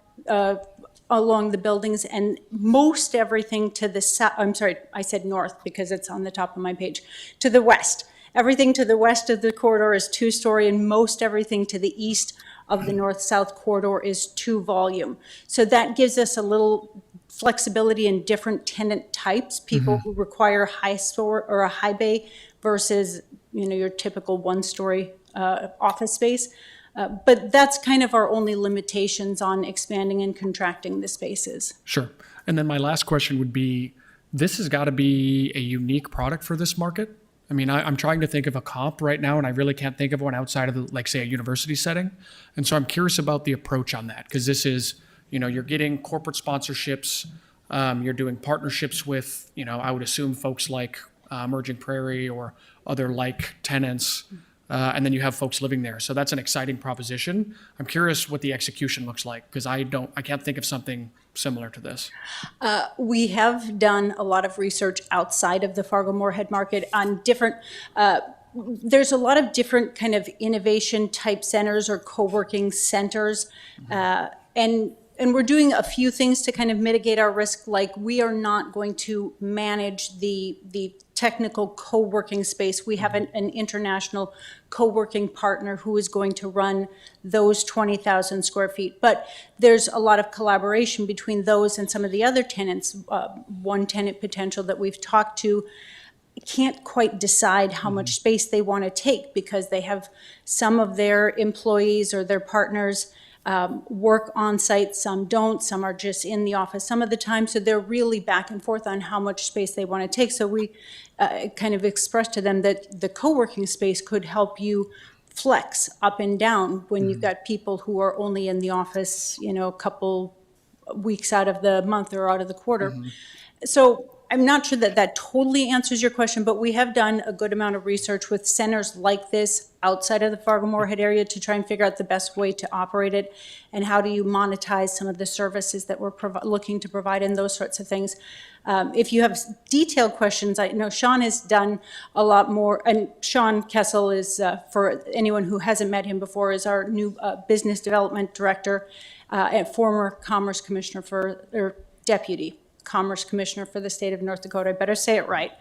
along the buildings, and most everything to the south, I'm sorry, I said north because it's on the top of my page, to the west. Everything to the west of the corridor is 2-story, and most everything to the east of the north-south corridor is 2-volume. So that gives us a little flexibility in different tenant types, people who require high store or a high bay versus, your typical 1-story office space. But that's kind of our only limitations on expanding and contracting the spaces. Sure. And then my last question would be, this has got to be a unique product for this market. I mean, I'm trying to think of a comp right now, and I really can't think of one outside of, say, a university setting. And so I'm curious about the approach on that, because this is, you're getting corporate sponsorships, you're doing partnerships with, I would assume folks like Emerging Prairie or other like tenants. And then you have folks living there. So that's an exciting proposition. I'm curious what the execution looks like, because I can't think of something similar to this. We have done a lot of research outside of the Fargo-Moorhead market on different, there's a lot of different kind of innovation type centers or co-working centers. And we're doing a few things to kind of mitigate our risk. Like, we are not going to manage the technical co-working space. We have an international co-working partner who is going to run those 20,000 square feet. But there's a lot of collaboration between those and some of the other tenants. One tenant potential that we've talked to can't quite decide how much space they want to take, because they have some of their employees or their partners work on site, some don't, some are just in the office some of the time. So they're really back and forth on how much space they want to take. So we kind of expressed to them that the co-working space could help you flex up and down when you've got people who are only in the office, a couple weeks out of the month or out of the quarter. So I'm not sure that that totally answers your question, but we have done a good amount of research with centers like this outside of the Fargo-Moorhead area to try and figure out the best way to operate it and how do you monetize some of the services that we're looking to provide and those sorts of things. If you have detailed questions, I know Sean has done a lot more, and Sean Kessel is, for anyone who hasn't met him before, is our new business development director and former Commerce Commissioner or Deputy Commerce Commissioner for the state of North Dakota. I better say it right.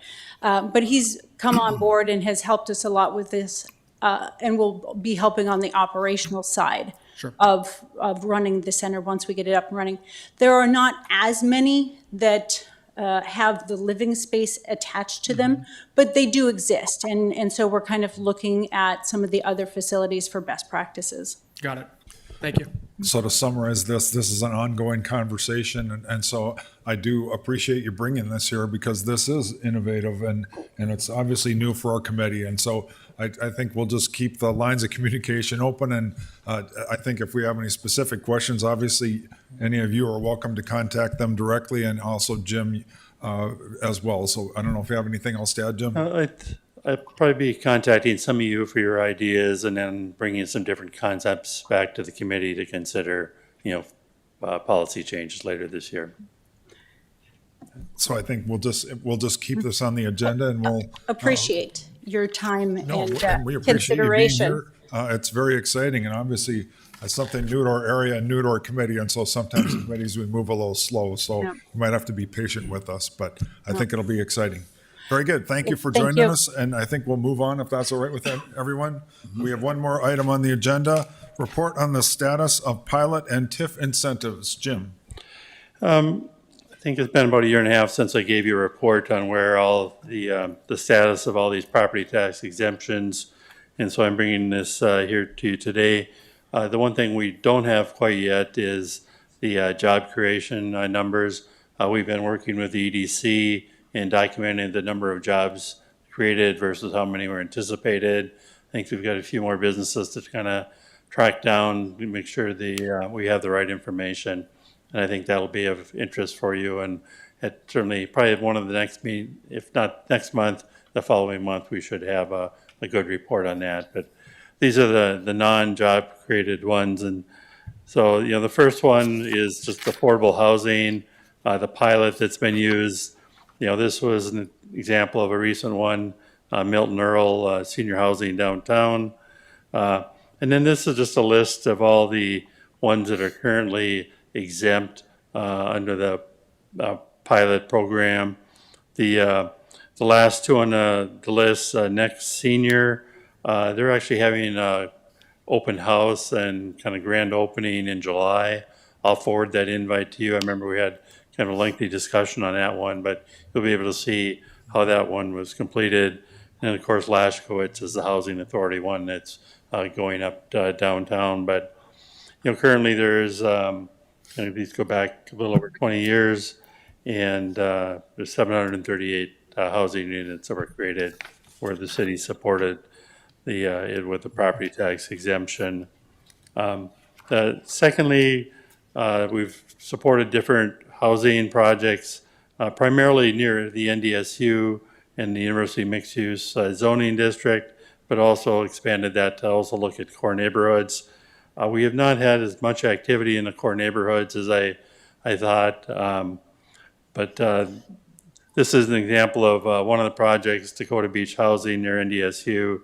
But he's come on board and has helped us a lot with this and will be helping on the operational side of running the center once we get it up and running. There are not as many that have the living space attached to them, but they do exist. And so we're kind of looking at some of the other facilities for best practices. Got it. Thank you. So to summarize this is an ongoing conversation, and so I do appreciate you bringing this here because this is innovative and it's obviously new for our committee, and so I think we'll just keep the lines of communication open, and I think if we have any specific questions, obviously any of you are welcome to contact them directly, and also Jim as well. So I don't know if you have anything else to add, Jim? I'd probably be contacting some of you for your ideas and then bringing some different concepts back to the committee to consider, policy changes later this year. So I think we'll just keep this on the agenda, and we'll. Appreciate your time No, and and we appreciate you being consideration. here. It's very exciting, and obviously, it's something new to our area and new to our committee, and so sometimes committees we move a little slow, so Yeah. you might have to be patient with us, but I think it'll be exciting. Very good. Thank you for Thank joining you. us, and I think we'll move on if that's all right with everyone. We have one more item on the agenda, report on the status of pilot and TIF incentives. Jim? I think it's been about a year and a half since I gave you a report on where all the status of all these property tax exemptions. And so I'm bringing this here to you today. The one thing we don't have quite yet is the job creation numbers. We've been working with the EDC and documenting the number of jobs created versus how many were anticipated. I think we've got a few more businesses to kind of track down and make sure we have the right information. And I think that'll be of interest for you. And at certainly probably one of the next meeting, if not next month, the following month, we should have a good report on that. But these are the non-job created ones. And so, the first one is just affordable housing, the pilot that's been used. This was an example of a recent one, Milton Earl Senior Housing downtown. And then this is just a list of all the ones that are currently exempt under the pilot program. The last two on the list, Next Senior, they're actually having an open house and kind of grand opening in July. I'll forward that invite to you. I remember we had kind of a lengthy discussion on that one, but you'll be able to see how that one was completed. And of course, Lashkowitz is the Housing Authority one that's going up downtown. But, currently there's, these go back a little over 20 years, and there's 738 housing units that were created where the city supported it with the property tax exemption. Secondly, we've supported different housing projects, primarily near the NDSU and the University Mixed Use Zoning District, but also expanded that to also look at core neighborhoods. We have not had as much activity in the core neighborhoods as I thought, but this is an example of one of the projects, Dakota Beach Housing near NDSU.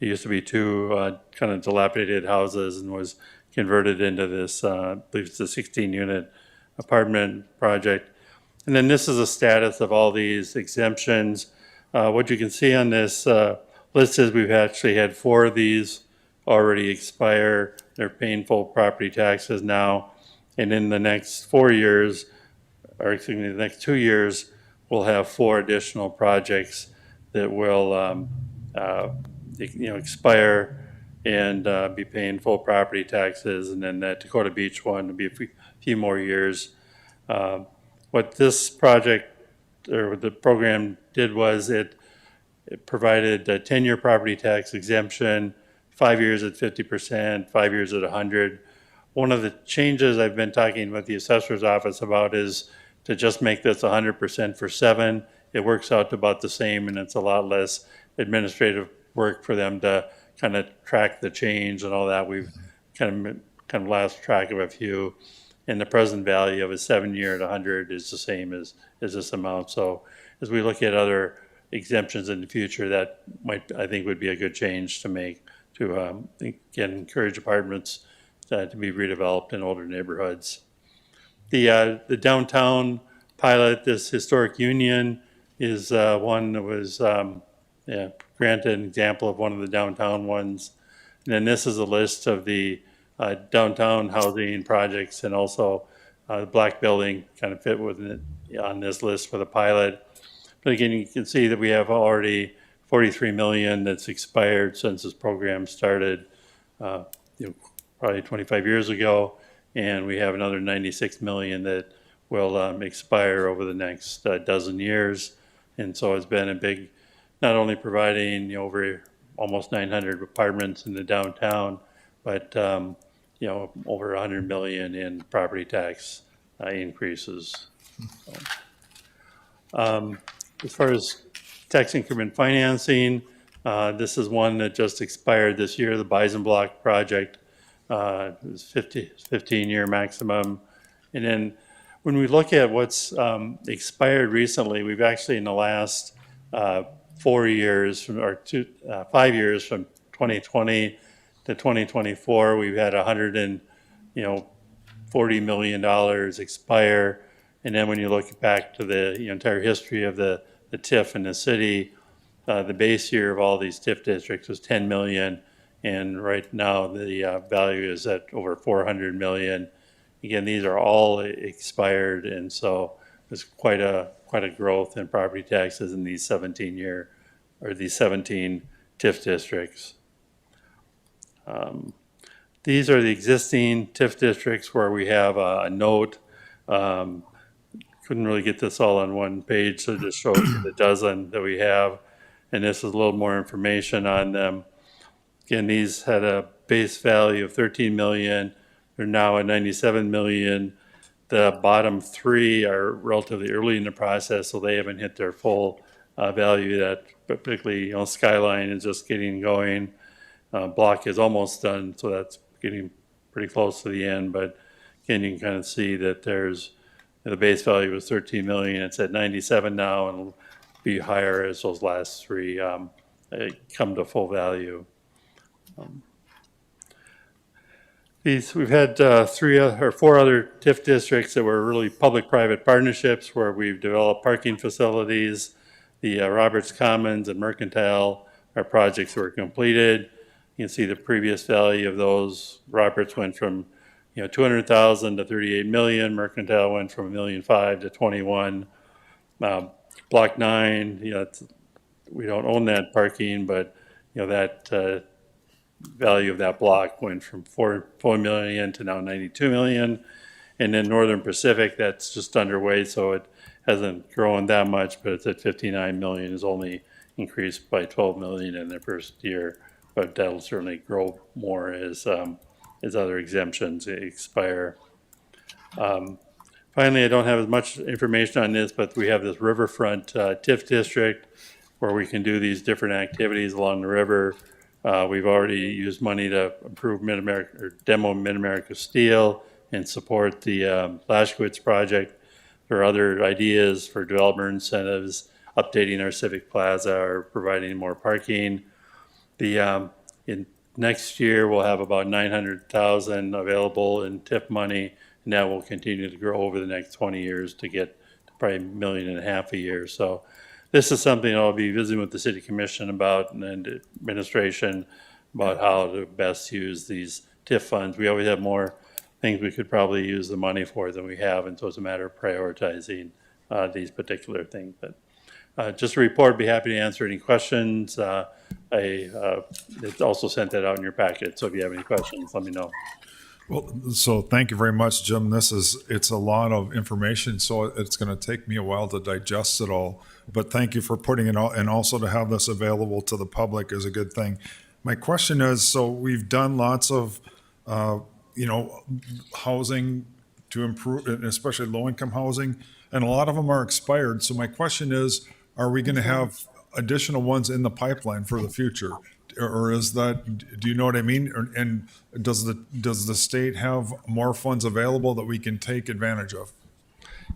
It used to be two kind of dilapidated houses and was converted into this, I believe it's a 16-unit apartment project. And then this is the status of all these exemptions. What you can see on this list is we've actually had 4 of these already expire. They're paying full property taxes now. And in the next 4 years, or excuse me, the next 2 years, we'll have 4 additional projects that will expire and be paying full property taxes. And then that Dakota Beach one will be a few more years. What this project or the program did was it provided a 10-year property tax exemption, 5 years at 50%, 5 years at 100. One of the changes I've been talking with the assessor's office about is to just make this 100% for 7, it works out to about the same, and it's a lot less administrative work for them to kind of track the change and all that. We've kind of lost track of a few. And the present value of a 7-year at 100 is the same as this amount. So as we look at other exemptions in the future, that might, I think, would be a good change to make to, again, encourage apartments to be redeveloped in older neighborhoods. The downtown pilot, this Historic Union, is one that was granted an example of one of the downtown ones. And then this is a list of the downtown housing projects, and also the Black Building kind of fit within it on this list for the pilot. But again, you can see that we have already 43 million that's expired since this program started, probably 25 years ago, and we have another 96 million that will expire over the next dozen years. And so it's been a big, not only providing over almost 900 apartments in the downtown, but over 100 million in property tax increases. As far as tax increment financing, this is one that just expired this year, the Bison Block project. It was 15-year maximum. And then when we look at what's expired recently, we've actually in the last 5 years from 2020 to 2024, we've had $140 million expire. And then when you look back to the entire history of the TIF in the city, the base year of all these TIF districts was 10 million. And right now the value is at over 400 million. Again, these are all expired. And so there's quite a growth in property taxes in these 17 TIF districts. These are the existing TIF districts where we have a note. Couldn't really get this all on one page, so just show you the dozen that we have. And this is a little more information on them. Again, these had a base value of 13 million. They're now at 97 million. The bottom 3 are relatively early in the process, so they haven't hit their full value. That particularly, Skyline is just getting going. Block is almost done, so that's getting pretty close to the end. But again, you can kind of see that there's the base value was 13 million. It's at 97 now, and it'll be higher as those last 3 come to full value. We've had 4 other TIF districts that were really public-private partnerships where we've developed parking facilities. The Roberts Commons and Mercantile are projects that were completed. You can see the previous value of those. Roberts went from 200,000 to 38 million. Mercantile went from 1.5 million to 21. Block 9, we don't own that parking, but that value of that block went from 4 million to now 92 million. And then Northern Pacific, that's just underway, so it hasn't grown that much, but it's at 59 million, is only increased by 12 million in their first year. But that'll certainly grow more as other exemptions expire. Finally, I don't have as much information on this, but we have this riverfront TIF district where we can do these different activities along the river. We've already used money to improve Mid-America, or demo Mid-America Steel and support the Lashkowitz project. There are other ideas for developer incentives, updating our Civic Plaza or providing more parking. In next year, we'll have about 900,000 available in TIF money, and that will continue to grow over the next 20 years to get to probably $1.5 million a year. So this is something I'll be visiting with the City Commission about and administration about how to best use these TIF funds. We always have more things we could probably use the money for than we have, and so it's a matter of prioritizing these particular things. But just a report, be happy to answer any questions. It's also sent that out in your packet, so if you have any questions, let me know. Well, so thank you very much, Jim. It's a lot of information, so it's going to take me a while to digest it all. But thank you for putting it out, and also to have this available to the public is a good thing. My question is, so we've done lots of, housing to improve, and especially low-income housing. and a lot of them are expired. So my question is, are we going to have additional ones in the pipeline for the future? Or is that, do you know what I mean? And does the state have more funds available that we can take advantage of?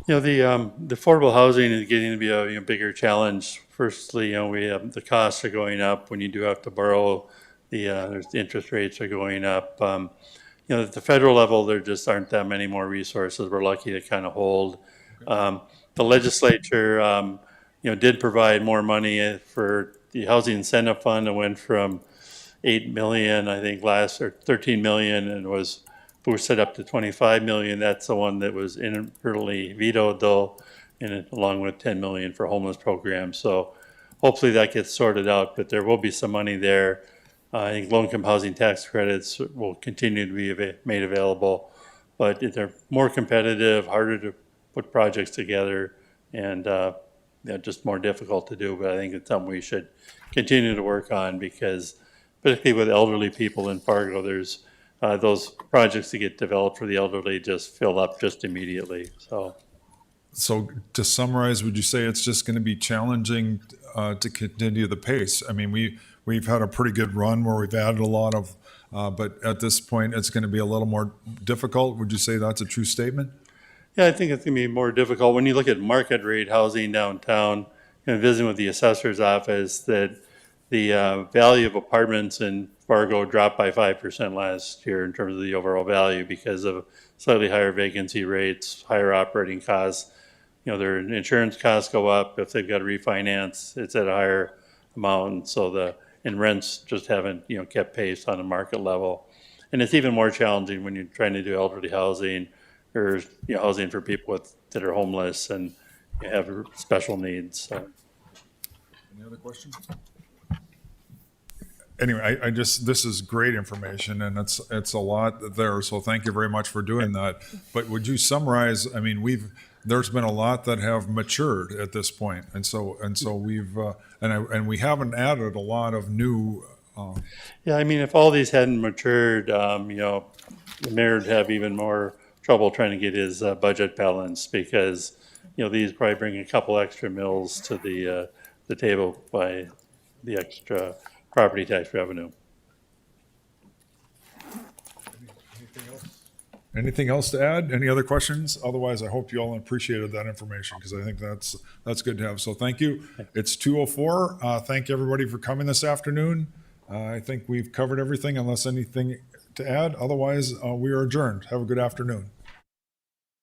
You know, the affordable housing is getting to be a bigger challenge. Firstly, we have, the costs are going up when you do have to borrow. The interest rates are going up. At the federal level, there just aren't that many more resources. We're lucky to kind of hold. The legislature, did provide more money for the housing incentive fund. It went from 8 million, I think, or 13 million, and was boosted up to 25 million. That's the one that was inadvertently vetoed, though, and along with 10 million for homeless programs. So hopefully that gets sorted out, but there will be some money there. I think low-income housing tax credits will continue to be made available, but they're more competitive, harder to put projects together, and just more difficult to do. But I think it's something we should continue to work on, because particularly with elderly people in Fargo, there's those projects that get developed for the elderly just fill up just immediately. So to summarize, would you say it's just going to be challenging to continue the pace? I mean, we've had a pretty good run where we've added a lot of, but at this point, it's going to be a little more difficult. Would you say that's a true statement? Yeah, I think it's going to be more difficult. When you look at market rate housing downtown, and visiting with the assessor's office, that the value of apartments in Fargo dropped by 5% last year in terms of the overall value, because of slightly higher vacancy rates, higher operating costs. Their insurance costs go up. If they've got to refinance, it's at a higher amount. So and rents just haven't, kept pace on a market level. And it's even more challenging when you're trying to do elderly housing, or housing for people that are homeless and have special needs. So. Any other questions? Anyway, this is great information, and it's a lot there. So thank you very much for doing that. But would you summarize? I mean, there's been a lot that have matured at this point, and so we've and we haven't added a lot of new. Yeah, I mean, if all these hadn't matured, the mayor would have even more trouble trying to get his budget balanced, because these probably bring a couple extra mills to the table by the extra property tax revenue. Anything else to add? Any other questions? Otherwise, I hope you all appreciated that information, because I think that's good to have. So thank you. It's 2:04. Thank everybody for coming this afternoon. I think we've covered everything, unless anything to add. Otherwise, we are adjourned. Have a good afternoon.